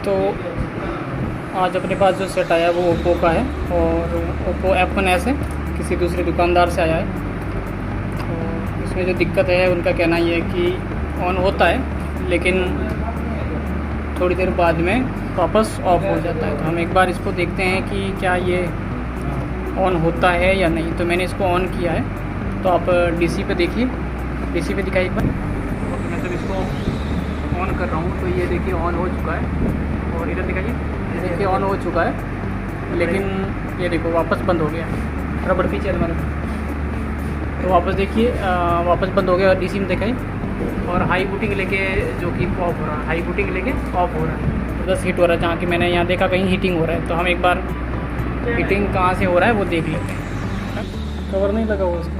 तो आज अपने पास जो सेट आया वो ओप्पो का है और ओप्पो F1s है, किसी दूसरे दुकानदार से आया है। तो इसमें जो दिक्कत है उनका कहना ये है कि ऑन होता है लेकिन थोड़ी देर बाद में वापस ऑफ हो जाता है। तो हम एक बार इसको देखते हैं कि क्या ये ऑन होता है या नहीं। तो मैंने इसको ऑन किया है, तो आप डीसी पे देखिए, डीसी पे दिखाइए एक बार। तो मैं जब इसको ऑन कर रहा हूँ तो ये देखिए ऑन हो चुका है और इधर दिखाइए, देखिए ऑन हो चुका है लेकिन ये देखो वापस बंद हो गया। रबड़ पीछे हमारे, तो वापस देखिए वापस बंद हो गया। और डीसी में दिखाई और हाई बूटिंग लेके जो कि ऑफ हो रहा है, हाई बूटिंग लेके ऑफ हो रहा है, बस हीट हो रहा है। जहाँ कि मैंने यहाँ देखा कहीं हीटिंग हो रहा है। तो हम एक बार हीटिंग कहाँ से हो रहा है वो देख लेते हैं। कवर नहीं लगा हुआ उसका।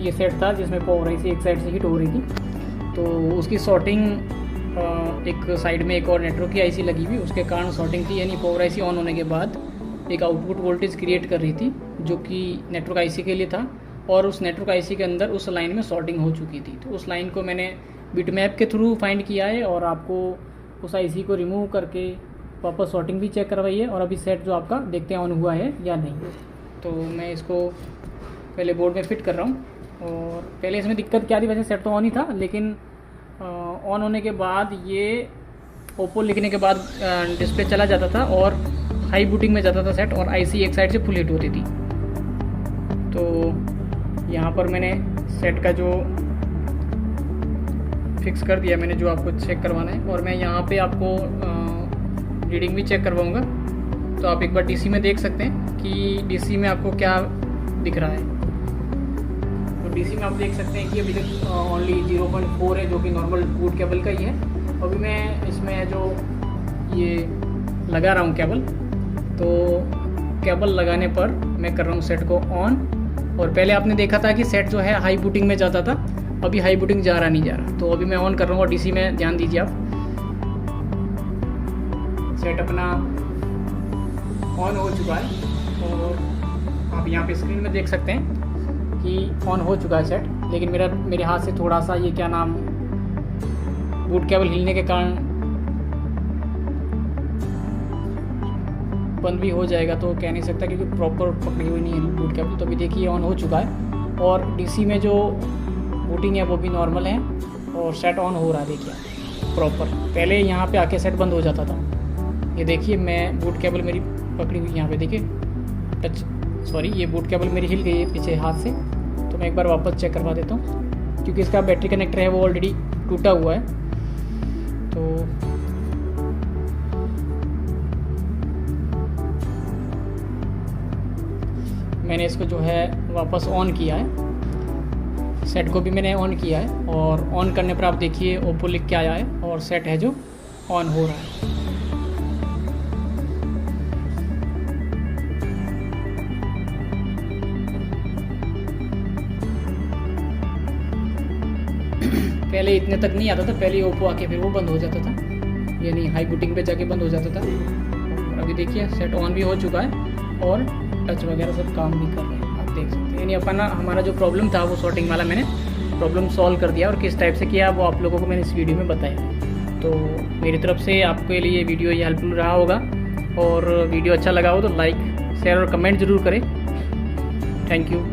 ये सेट था जिसमें पावर आईसी एक साइड से हीट हो रही थी, तो उसकी शॉर्टिंग एक साइड में एक और नेटवर्क की आईसी लगी हुई, उसके कारण शॉर्टिंग थी। यानी पावर आईसी ऑन होने के बाद एक आउटपुट वोल्टेज क्रिएट कर रही थी जो कि नेटवर्क आईसी के लिए था, और उस नेटवर्क आईसी के अंदर उस लाइन में शॉर्टिंग हो चुकी थी। तो उस लाइन को मैंने बिटमैप के थ्रू फाइंड किया है और आपको उस आईसी को रिमूव करके वापस शॉर्टिंग भी चेक करवाई है। और अभी सेट जो आपका देखते हैं ऑन हुआ है या नहीं। तो मैं इसको पहले बोर्ड में फिट कर रहा हूँ। और पहले इसमें दिक्कत क्या थी, वैसे सेट तो ऑन ही था, लेकिन ऑन होने के बाद ये ओप्पो लिखने के बाद डिस्प्ले चला जाता था और हाई बूटिंग में जाता था सेट, और आईसी एक साइड से फुल हीट होती थी। तो यहाँ पर मैंने सेट का जो फिक्स कर दिया मैंने, जो आपको चेक करवाना है, और मैं यहाँ पे आपको रीडिंग भी चेक करवाऊँगा। तो आप एक बार डीसी में देख सकते हैं कि डीसी में आपको क्या दिख रहा है। तो डीसी में आप देख सकते हैं कि अभी तक ओनली 0.4 है, जो कि नॉर्मल बूट केबल का ही है। अभी मैं इसमें जो ये लगा रहा हूँ केबल, तो केबल लगाने पर मैं कर रहा हूँ सेट को ऑन। और पहले आपने देखा था कि सेट जो है हाई बूटिंग में जाता था, अभी हाई बूटिंग जा रहा नहीं जा रहा। तो अभी मैं ऑन कर रहा हूँ और डीसी में ध्यान दीजिए आप, सेट अपना ऑन हो चुका है। और आप यहाँ पे स्क्रीन में देख सकते हैं कि ऑन हो चुका है सेट, लेकिन मेरे हाथ से थोड़ा सा ये क्या नाम बूट केबल हिलने के कारण बंद भी हो जाएगा, तो कह नहीं सकता क्योंकि प्रॉपर पकड़ी हुई नहीं है बूट केबल। तो अभी देखिए ऑन हो चुका है और डीसी में जो बूटिंग है वो भी नॉर्मल है और सेट ऑन हो रहा है। देखिए प्रॉपर, पहले यहाँ पे आके सेट बंद हो जाता था। ये देखिए मैं बूट केबल मेरी पकड़ी हुई, यहाँ पे देखिए ये बूट केबल मेरी हिल गई है पीछे हाथ से। तो मैं एक बार वापस चेक करवा देता हूँ, क्योंकि इसका बैटरी कनेक्टर है वो ऑलरेडी टूटा हुआ है। तो मैंने इसको जो है वापस ऑन किया है, सेट को भी मैंने ऑन किया है, और ऑन करने पर आप देखिए ओप्पो लिख के आया है और सेट है जो ऑन हो रहा है। पहले इतने तक नहीं आता था, पहले ओप्पो आके फिर वो बंद हो जाता था, यानी हाई बूटिंग पे जाके बंद हो जाता था। और अभी देखिए सेट ऑन भी हो चुका है और टच वगैरह सब काम भी कर रहे हैं, आप देख सकते हैं। यानी अपना हमारा जो प्रॉब्लम था वो शॉर्टिंग वाला मैंने प्रॉब्लम सॉल्व कर दिया, और किस टाइप से किया वो आप लोगों को मैंने इस वीडियो में बताया। तो मेरी तरफ से आपके लिए वीडियो ये हेल्पफुल रहा होगा, और वीडियो अच्छा लगा हो तो लाइक शेयर और कमेंट ज़रूर करें। Thank you.